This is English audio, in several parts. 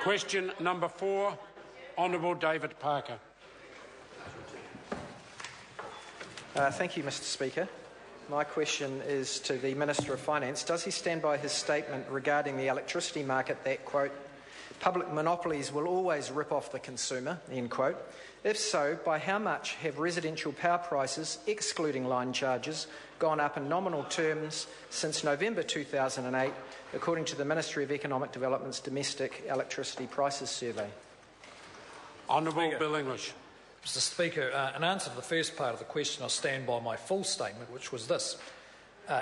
Question number 4, Honourable David Parker. Thank you, Mr Speaker. My question is to the Minister of Finance. Does he stand by his statement regarding the electricity market that, quote, public monopolies will always rip off the consumer, end quote? If so, by how much have residential power prices, excluding line charges, gone up in nominal terms since November 2008, according to the Ministry of Economic Development's Domestic Electricity Prices Survey? Honourable Bill English. Mr Speaker, in answer to the first part of the question, I'll stand by my full statement, which was this.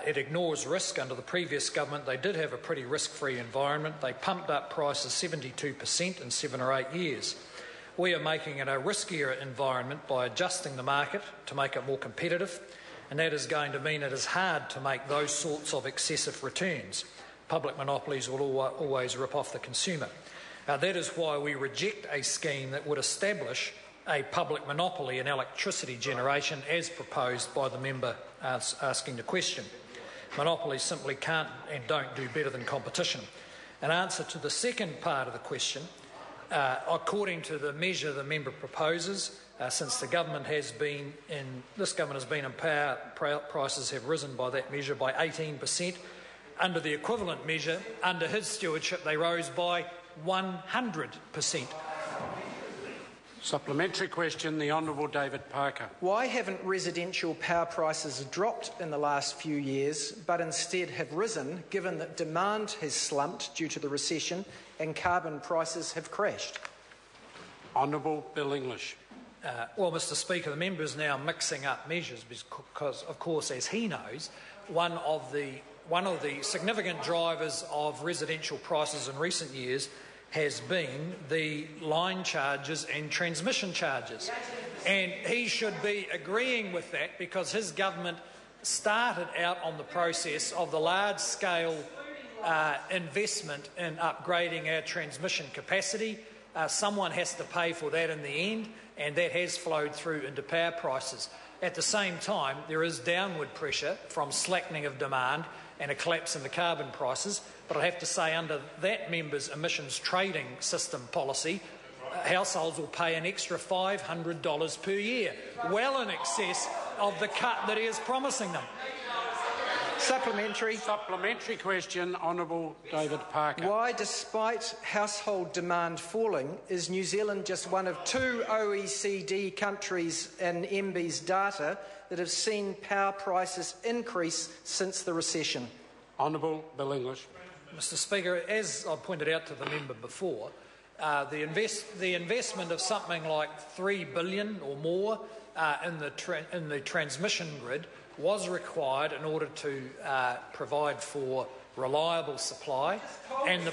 It ignores risk. Under the previous government, they did have a pretty risk-free environment. They pumped up prices 72% in 7 or 8 years. We are making it a riskier environment by adjusting the market to make it more competitive, and that is going to mean it is hard to make those sorts of excessive returns. Public monopolies will always rip off the consumer. That is why we reject a scheme that would establish a public monopoly in electricity generation as proposed by the member asking the question. Monopolies simply can't and don't do better than competition. In answer to the second part of the question, according to the measure the member proposes, since the government has been in power, prices have risen by that measure by 18%. Under the equivalent measure, under his stewardship, they rose by 100%. Supplementary question, the Honourable David Parker. Why haven't residential power prices dropped in the last few years, but instead have risen, given that demand has slumped due to the recession and carbon prices have crashed? Honourable Bill English. Well, Mr Speaker, the member is now mixing up measures because, of course, as he knows, one of the significant drivers of residential prices in recent years has been the line charges and transmission charges. And he should be agreeing with that because his government started out on the process of the large-scale investment in upgrading our transmission capacity. Someone has to pay for that in the end, and that has flowed through into power prices. At the same time, there is downward pressure from slackening of demand and a collapse in the carbon prices. But I have to say, under that member's emissions trading system policy, households will pay an extra $500 per year, well in excess of the cut that he is promising them. Supplementary question, Honourable David Parker. Why, despite household demand falling, is New Zealand just one of 2 OECD countries in MB's data that have seen power prices increase since the recession? Honourable Bill English. Mr Speaker, as I pointed out to the member before, the investment of something like $3 billion or more in the transmission grid was required in order to provide for reliable supply, and the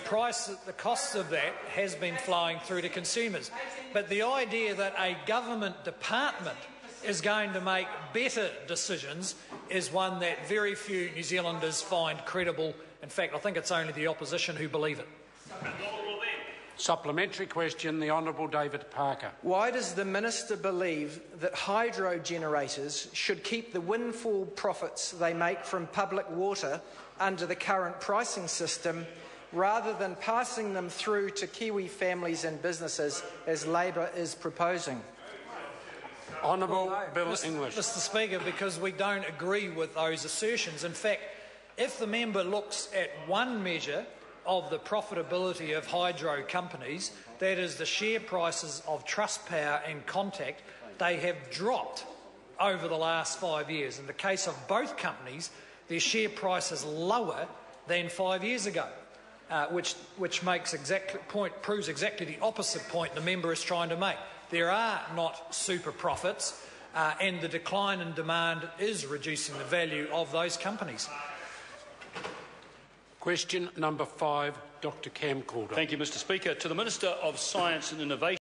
cost of that has been flowing through to consumers. But the idea that a government department is going to make better decisions is one that very few New Zealanders find credible. In fact, I think it's only the opposition who believe it. Supplementary question, the Honourable David Parker. Why does the Minister believe that hydro generators should keep the windfall profits they make from public water under the current pricing system, rather than passing them through to Kiwi families and businesses as Labor is proposing? Honourable Bill English. Mr Speaker, because we don't agree with those assertions. In fact, if the member looks at one measure of the profitability of hydro companies, that is the share prices of Trustpower and Contact, they have dropped over the last 5 years. In the case of both companies, their share price is lower than 5 years ago, which proves exactly the opposite point the member is trying to make. There are not super profits, and the decline in demand is reducing the value of those companies. Question number 5, Dr Cam Calder. Thank you, Mr Speaker. To the Minister of Science and Innovation.